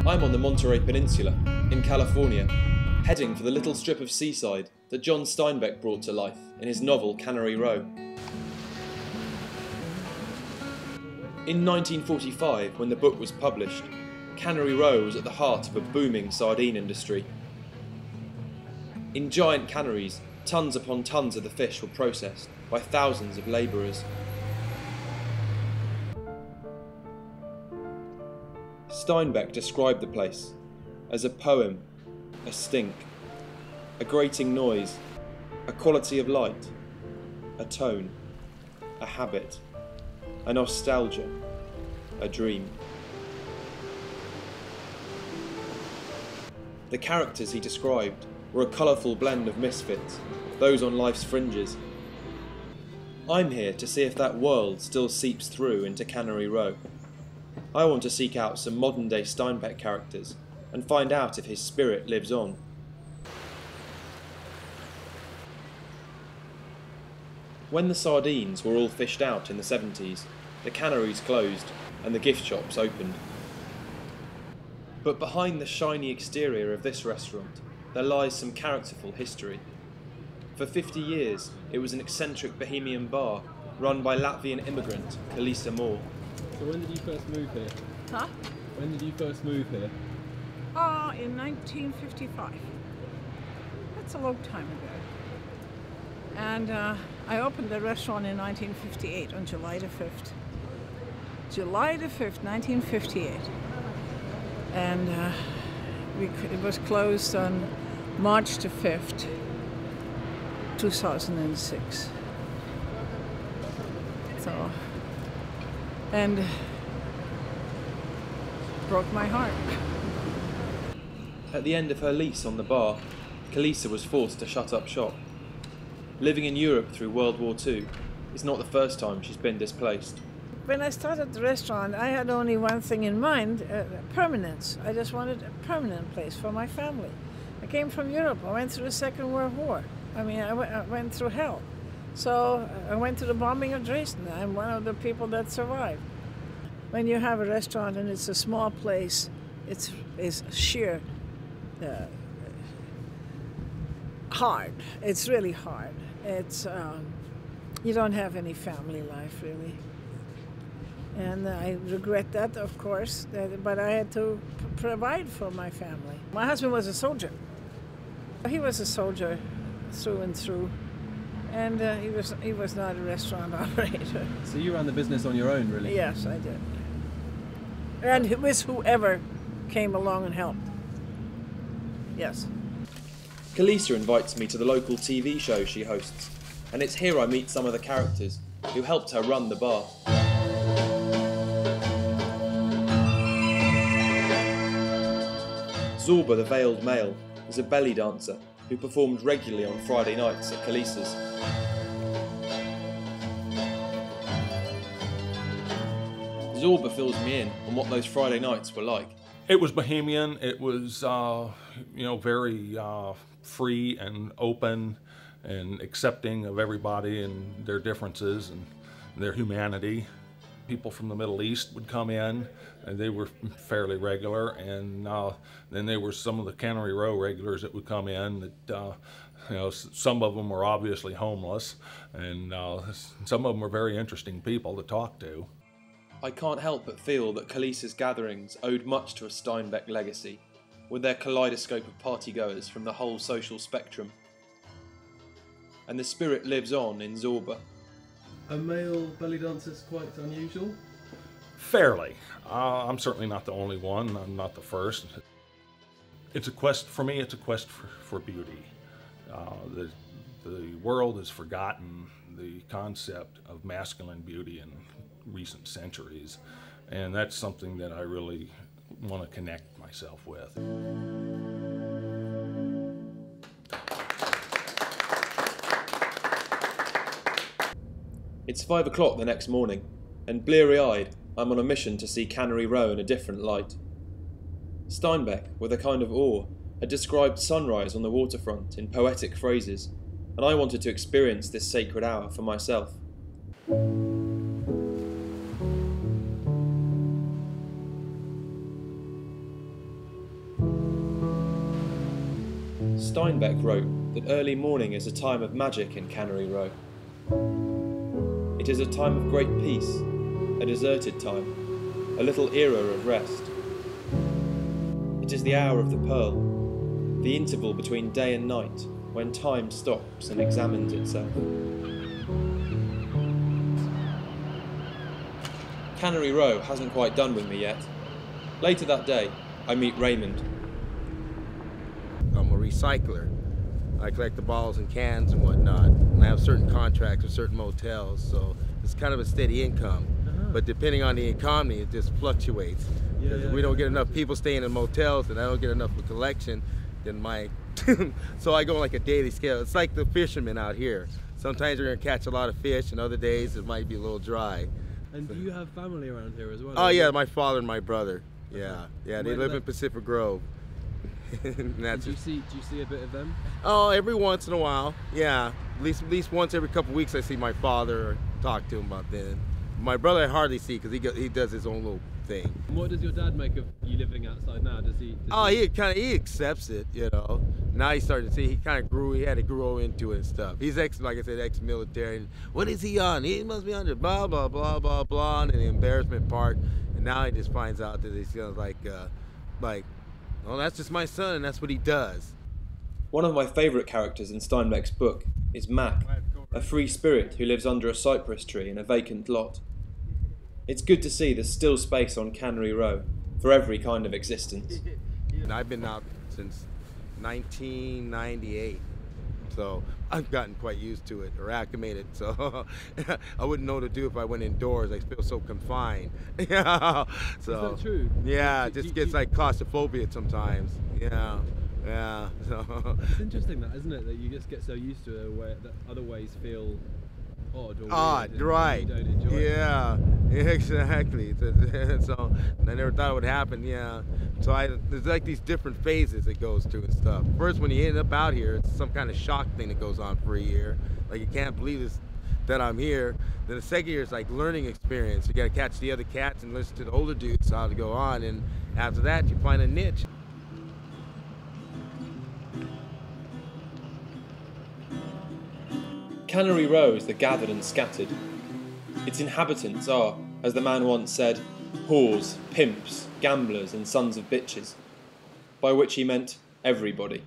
I'm on the Monterey Peninsula, in California, heading for the little strip of seaside that John Steinbeck brought to life in his novel Cannery Row. In 1945, when the book was published, Cannery Row was at the heart of a booming sardine industry. In giant canneries, tons upon tons of the fish were processed by thousands of labourers. Steinbeck described the place as a poem, a stink, a grating noise, a quality of light, a tone, a habit, a nostalgia, a dream. The characters he described were a colourful blend of misfits, those on life's fringes. I'm here to see if that world still seeps through into Cannery Row. I want to seek out some modern-day Steinbeck characters and find out if his spirit lives on. When the sardines were all fished out in the 70s, the canneries closed and the gift shops opened. But behind the shiny exterior of this restaurant, there lies some characterful history. For 50 years, it was an eccentric bohemian bar run by Latvian immigrant Kalisa Moore. So when did you first move here? Huh? When did you first move here? In 1955. That's a long time ago. And I opened the restaurant in 1958, on July the 5th. July the 5th, 1958. And it was closed on March the 5th, 2006. So, and broke my heart. At the end of her lease on the bar, Kalisa was forced to shut up shop. Living in Europe through World War II is not the first time she's been displaced. When I started the restaurant, I had only one thing in mind, permanence. I just wanted a permanent place for my family. I came from Europe. I went through the Second World War. I mean, I went through hell. So I went to the bombing of Dresden. I'm one of the people that survived. When you have a restaurant and it's a small place, it's sheer hard. It's really hard. It's you don't have any family life, really. And I regret that, of course, but I had to provide for my family. My husband was a soldier. He was a soldier through and through, and he was not a restaurant operator. So you ran the business on your own, really? Yes, I did. And with whoever came along and helped. Yes. Kalisa invites me to the local TV show she hosts, and it's here I meet some of the characters who helped her run the bar. Zorba the Veiled Male is a belly dancer who performed regularly on Friday nights at Kalisa's. Zorba fills me in on what those Friday nights were like. It was bohemian. It was, very free and open and accepting of everybody and their differences and their humanity. People from the Middle East would come in, and they were fairly regular, and then there were some of the Cannery Row regulars that would come in that, some of them were obviously homeless, and some of them were very interesting people to talk to. I can't help but feel that Kalisa's gatherings owed much to a Steinbeck legacy, with their kaleidoscope of partygoers from the whole social spectrum. And the spirit lives on in Zorba. A male belly dancer is quite unusual? Fairly. I'm certainly not the only one. I'm not the first. It's a quest, for me, it's a quest for beauty. The world has forgotten the concept of masculine beauty in recent centuries, and that's something that I really want to connect myself with. It's 5 o'clock the next morning, and bleary-eyed, I'm on a mission to see Cannery Row in a different light. Steinbeck, with a kind of awe, had described sunrise on the waterfront in poetic phrases, and I wanted to experience this sacred hour for myself. Steinbeck wrote that early morning is a time of magic in Cannery Row. It is a time of great peace, a deserted time, a little era of rest. It is the hour of the pearl, the interval between day and night, when time stops and examines itself. Cannery Row hasn't quite done with me yet. Later that day, I meet Raymond. I'm a recycler. I collect the bottles and cans and whatnot. And I have certain contracts with certain motels, so it's kind of a steady income. But depending on the economy, it just fluctuates. Because if we don't get enough people staying in motels and I don't get enough of a collection, then my... so I go like a daily scale. It's like the fishermen out here. Sometimes you're gonna catch a lot of fish and other days it might be a little dry. And do you have family around here as well? Oh yeah, my father and my brother. Yeah, they live in Pacific Grove. And that's do you see a bit of them? Oh, every once in a while, yeah. At least once every couple of weeks I see my father or talk to him about that. My brother I hardly see because he does his own little thing. And what does your dad make of you living outside now? Does he he accepts it, you know. Now he's starting to see he had to grow into it and stuff. He's like I said, ex-military. And what is he on? He must be under blah blah blah blah blah, and the embarrassment part. And now he just finds out that he's like, well, that's just my son, and that's what he does. One of my favourite characters in Steinbeck's book is Mac, a free spirit who lives under a cypress tree in a vacant lot. It's good to see there's still space on Cannery Row for every kind of existence. And I've been out since 1998, so I've gotten quite used to it, or acclimated, so I wouldn't know what to do if I went indoors. I feel so confined. So, is that true? Yeah, it just gets like claustrophobia sometimes. Yeah. So. It's interesting that, isn't it, that you just get so used to it that other ways feel odd or weird, right. And you don't enjoy it. Yeah, exactly. So I never thought it would happen. Yeah, so there's like these different phases it goes through and stuff. First, when you end up out here, it's some kind of shock thing that goes on for a year. Like you can't believe this that I'm here. Then the second year is like learning experience. You got to catch the other cats and listen to the older dudes how to go on, and after that you find a niche. Cannery Row is the gathered and scattered. Its inhabitants are, as the man once said, whores, pimps, gamblers and sons of bitches, by which he meant everybody.